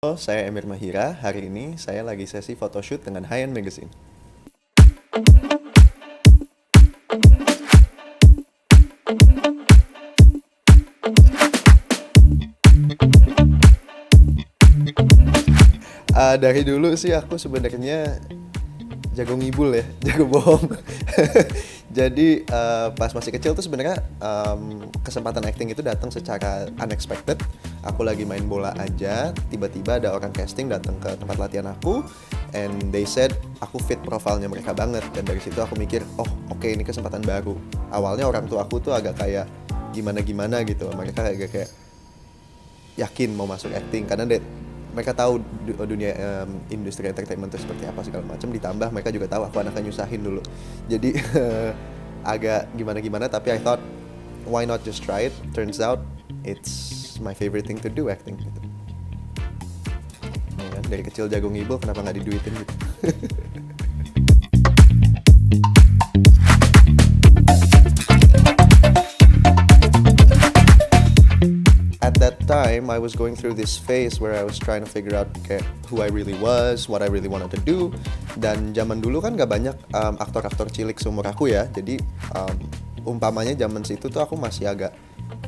Halo, saya Emir Mahira. Hari ini saya lagi sesi photoshoot dengan High End Magazine. Dari dulu sih aku sebenarnya jago ngibul ya, jago bohong. Jadi pas masih kecil tuh sebenarnya kesempatan acting itu datang secara unexpected. Aku lagi main bola aja, tiba-tiba ada orang casting datang ke tempat latihan aku, and they said aku fit profilnya mereka banget. Dan dari situ aku mikir, oh oke, ini kesempatan baru. Awalnya orang tua aku tuh agak kayak gimana-gimana gitu, mereka kayak yakin mau masuk acting karena mereka tahu dunia industri entertainment itu seperti apa segala macam, ditambah mereka juga tahu aku anaknya nyusahin dulu, jadi agak gimana-gimana, tapi I thought why not just try it. Turns out it's my favorite thing to do, acting gitu. Ya kan? Dari kecil jago ngibul, kenapa nggak diduitin gitu. At that time, I was going through this phase where I was trying to figure out kayak who I really was, what I really wanted to do. Dan zaman dulu kan gak banyak aktor-aktor cilik seumur aku ya. Jadi umpamanya zaman situ tuh aku masih agak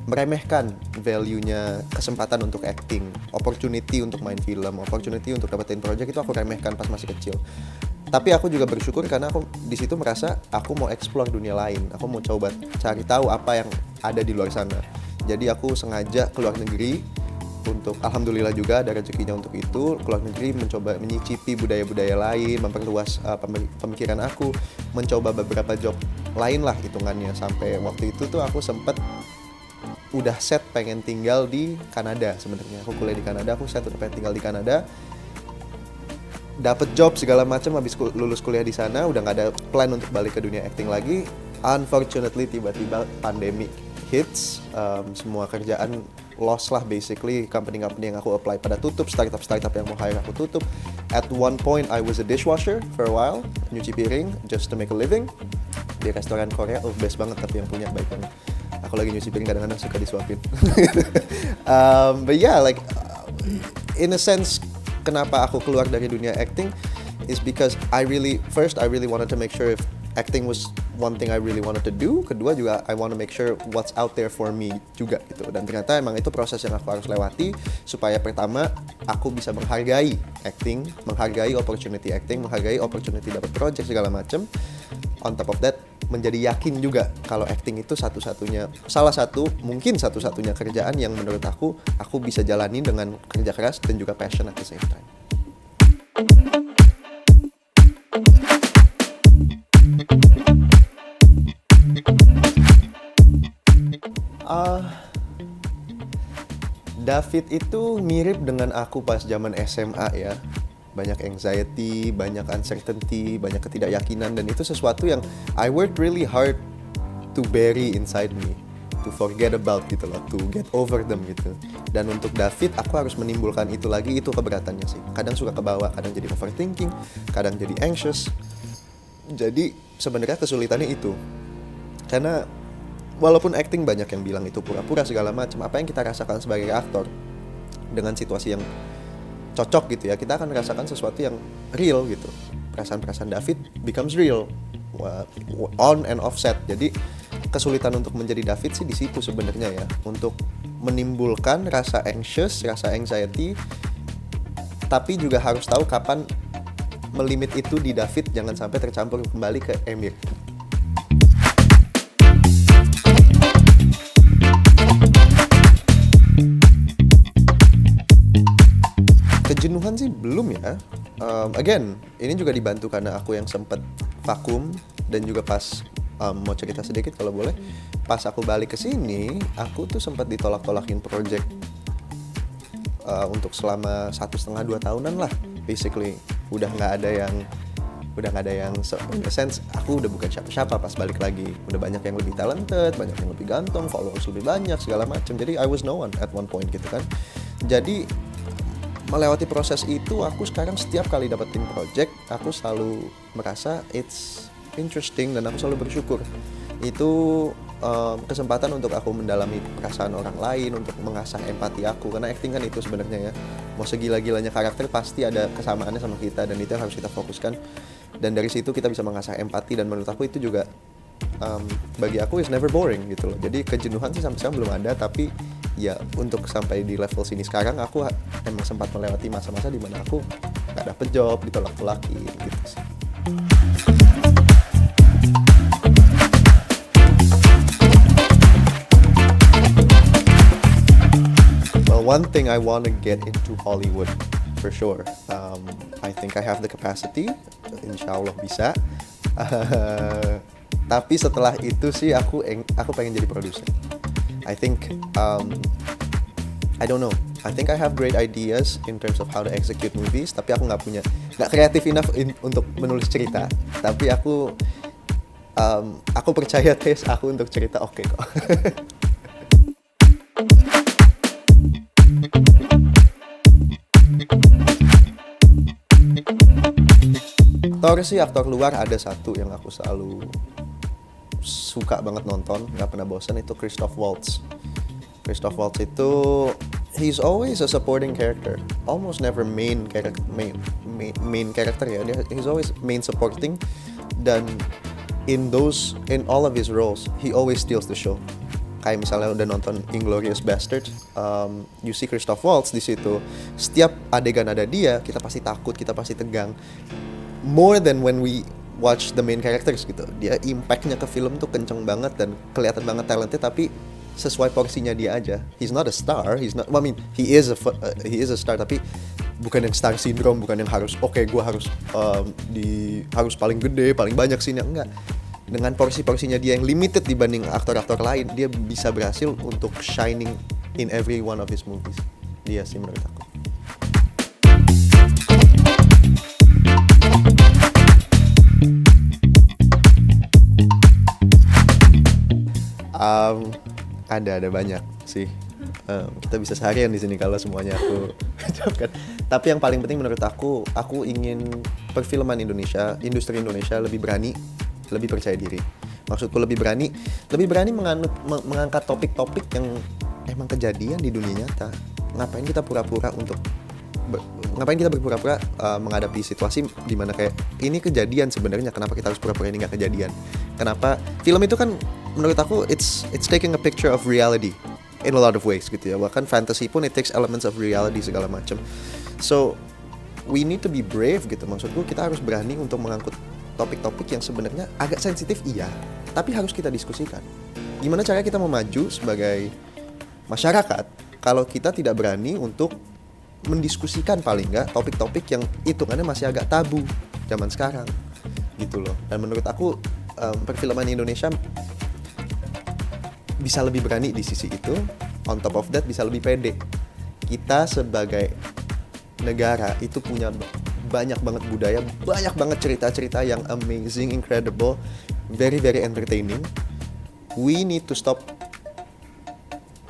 meremehkan value-nya kesempatan untuk acting, opportunity untuk main film, opportunity untuk dapetin project itu aku remehkan pas masih kecil. Tapi aku juga bersyukur karena aku di situ merasa aku mau explore dunia lain. Aku mau coba cari tahu apa yang ada di luar sana. Jadi aku sengaja keluar negeri untuk, alhamdulillah juga ada rezekinya untuk itu, keluar negeri mencoba menyicipi budaya-budaya lain, memperluas pemikiran aku, mencoba beberapa job lain lah hitungannya. Sampai waktu itu tuh aku sempet udah set pengen tinggal di Kanada sebenarnya. Aku kuliah di Kanada, aku set udah pengen tinggal di Kanada. Dapet job segala macam habis lulus kuliah di sana, udah nggak ada plan untuk balik ke dunia acting lagi. Unfortunately tiba-tiba pandemic hits, semua kerjaan lost lah basically. Company-company yang aku apply pada tutup, startup yang mau hire aku tutup. At one point I was a dishwasher for a while, nyuci piring just to make a living di restoran Korea. Oh best banget, tapi yang punya baik banget. Aku lagi nyuci piring kadang-kadang suka disuapin. But yeah, like in a sense, kenapa aku keluar dari dunia acting is because I really wanted to make sure if acting was one thing I really wanted to do. Kedua juga I want to make sure what's out there for me juga gitu. Dan ternyata emang itu proses yang aku harus lewati supaya pertama aku bisa menghargai acting, menghargai opportunity acting, menghargai opportunity dapat project segala macem. On top of that, menjadi yakin juga kalau acting itu mungkin satu-satunya kerjaan yang menurut aku bisa jalani dengan kerja keras dan juga passion at the same time. David itu mirip dengan aku pas zaman SMA ya. Banyak anxiety, banyak uncertainty, banyak ketidakyakinan, dan itu sesuatu yang I worked really hard to bury inside me, to forget about gitu loh, to get over them gitu. Dan untuk David aku harus menimbulkan itu lagi, itu keberatannya sih. Kadang suka kebawa, kadang jadi overthinking, kadang jadi anxious. Jadi sebenarnya kesulitannya itu. Karena walaupun acting banyak yang bilang itu pura-pura segala macam, apa yang kita rasakan sebagai aktor dengan situasi yang cocok gitu ya, kita akan merasakan sesuatu yang real gitu. Perasaan-perasaan David becomes real on and off set. Jadi kesulitan untuk menjadi David sih di situ sebenarnya ya, untuk menimbulkan rasa anxious, rasa anxiety, tapi juga harus tahu kapan melimit itu di David, jangan sampai tercampur kembali ke Emir. Kejenuhan sih belum ya. Again, ini juga dibantu karena aku yang sempat vakum, dan juga pas mau cerita sedikit kalau boleh. Pas aku balik ke sini, aku tuh sempat ditolak-tolakin project untuk selama 1,5-2 tahunan lah. Basically, udah nggak ada yang in a sense aku udah bukan siapa-siapa pas balik lagi. Udah banyak yang lebih talented, banyak yang lebih ganteng, followers lebih banyak segala macam. Jadi I was no one at one point gitu kan. Jadi melewati proses itu, aku sekarang setiap kali dapetin project, aku selalu merasa it's interesting dan aku selalu bersyukur. Itu kesempatan untuk aku mendalami perasaan orang lain, untuk mengasah empati aku, karena acting kan itu sebenarnya ya, mau segila-gilanya karakter pasti ada kesamaannya sama kita, dan itu yang harus kita fokuskan. Dan dari situ kita bisa mengasah empati, dan menurut aku itu juga bagi aku is never boring gitu loh. Jadi kejenuhan sih sampai sekarang belum ada, tapi ya untuk sampai di level sini sekarang aku emang sempat melewati masa-masa di mana aku gak dapet job, ditolak-tolakin gitu sih. Well, one thing I want to get into Hollywood for sure. I think I have the capacity, insya Allah bisa. Tapi setelah itu sih aku pengen jadi produser. I think I don't know. I think I have great ideas in terms of how to execute movies, tapi aku nggak kreatif enough untuk menulis cerita. Tapi aku percaya taste aku untuk cerita oke kok. Aktor sih, aktor luar ada satu yang aku selalu suka banget nonton, nggak pernah bosan, itu Christoph Waltz. Christoph Waltz itu he's always a supporting character, almost never main character ya. He's always main supporting, dan in all of his roles he always steals the show. Kayak misalnya udah nonton Inglourious Basterds, you see Christoph Waltz di situ. Setiap adegan ada dia, kita pasti takut, kita pasti tegang. More than when we watch the main characters gitu. Dia impact-nya ke film tuh kenceng banget dan kelihatan banget talentnya, tapi sesuai porsinya dia aja. He's not a star, he is a star, tapi bukan yang star syndrome, bukan yang harus gue harus paling gede, paling banyak scene-nya, enggak. Dengan porsi-porsinya dia yang limited dibanding aktor-aktor lain, dia bisa berhasil untuk shining in every one of his movies. Dia sih menurut aku. Ada banyak sih. Kita bisa seharian di sini kalau semuanya aku ucapkan. Tapi yang paling penting menurut aku ingin perfilman Indonesia, industri Indonesia lebih berani, lebih percaya diri. Maksudku lebih berani mengangkat topik-topik yang emang kejadian di dunia nyata. Ngapain kita berpura-pura menghadapi situasi di mana kayak ini kejadian sebenarnya, kenapa kita harus pura-pura ini nggak kejadian? Kenapa film itu kan menurut aku it's taking a picture of reality in a lot of ways gitu ya. Bahkan fantasy pun it takes elements of reality segala macam. So we need to be brave gitu. Maksudku kita harus berani untuk mengangkut topik-topik yang sebenarnya agak sensitif, iya, tapi harus kita diskusikan. Gimana caranya kita mau maju sebagai masyarakat kalau kita tidak berani untuk mendiskusikan paling nggak topik-topik yang hitungannya masih agak tabu zaman sekarang gitu loh. Dan menurut aku perfilman Indonesia bisa lebih berani di sisi itu. On top of that bisa lebih pede. Kita sebagai negara itu punya banyak banget budaya, banyak banget cerita-cerita yang amazing, incredible, very very entertaining. We need to stop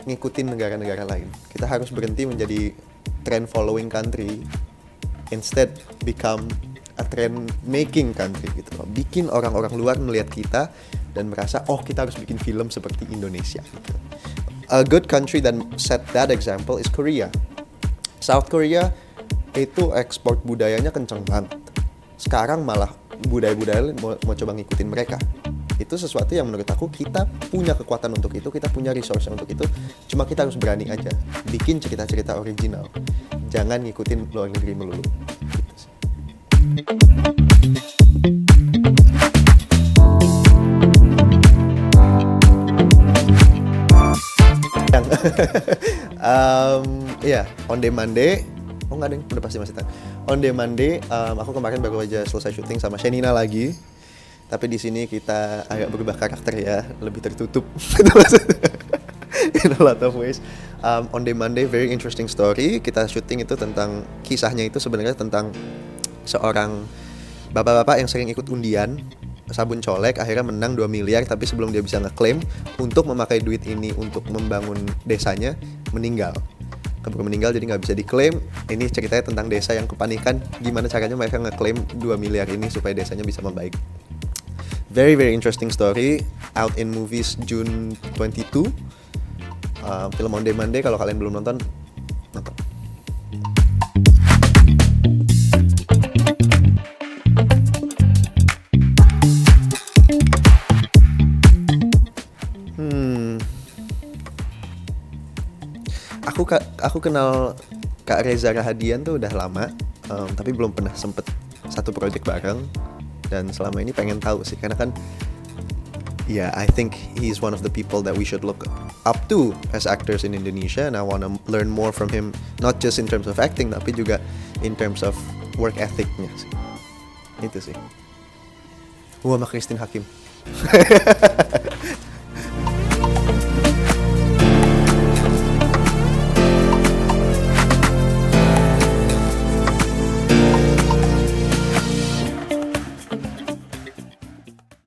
ngikutin negara-negara lain. Kita harus berhenti menjadi trend following country, instead become a trend making country gitu loh. Bikin orang-orang luar melihat kita dan merasa kita harus bikin film seperti Indonesia gitu. A good country that set that example is Korea. South Korea itu ekspor budayanya kenceng banget. Sekarang malah budaya-budaya mau coba ngikutin mereka. Itu sesuatu yang menurut aku kita punya kekuatan untuk itu, kita punya resource untuk itu. Cuma kita harus berani aja bikin cerita-cerita original. Jangan ngikutin luar negeri melulu. Gitu sih. On the Monday. Oh nggak deng, udah pasti masih tahu. On the Monday, aku kemarin baru aja selesai syuting sama Shenina lagi. Tapi di sini kita agak berubah karakter ya, lebih tertutup. In a lot of ways. On the Monday, very interesting story. Kita syuting itu tentang, kisahnya itu sebenarnya tentang seorang bapak-bapak yang sering ikut undian sabun colek, akhirnya menang 2 miliar, tapi sebelum dia bisa ngeklaim untuk memakai duit ini untuk membangun desanya, meninggal. Keburu meninggal jadi nggak bisa diklaim. Ini ceritanya tentang desa yang kepanikan, gimana caranya mereka ngeklaim 2 miliar ini supaya desanya bisa membaik. Very very interesting story, out in movies June 22. Film On Demand, kalau kalian belum nonton, nonton. Aku kenal Kak Reza Rahadian tuh udah lama, tapi belum pernah sempet satu project bareng. Dan selama ini pengen tahu sih, karena kan I think he's one of the people that we should look up to as actors in Indonesia, and I wanna learn more from him, not just in terms of acting, tapi juga in terms of work ethicnya sih. Itu sih. Sama Christine Hakim.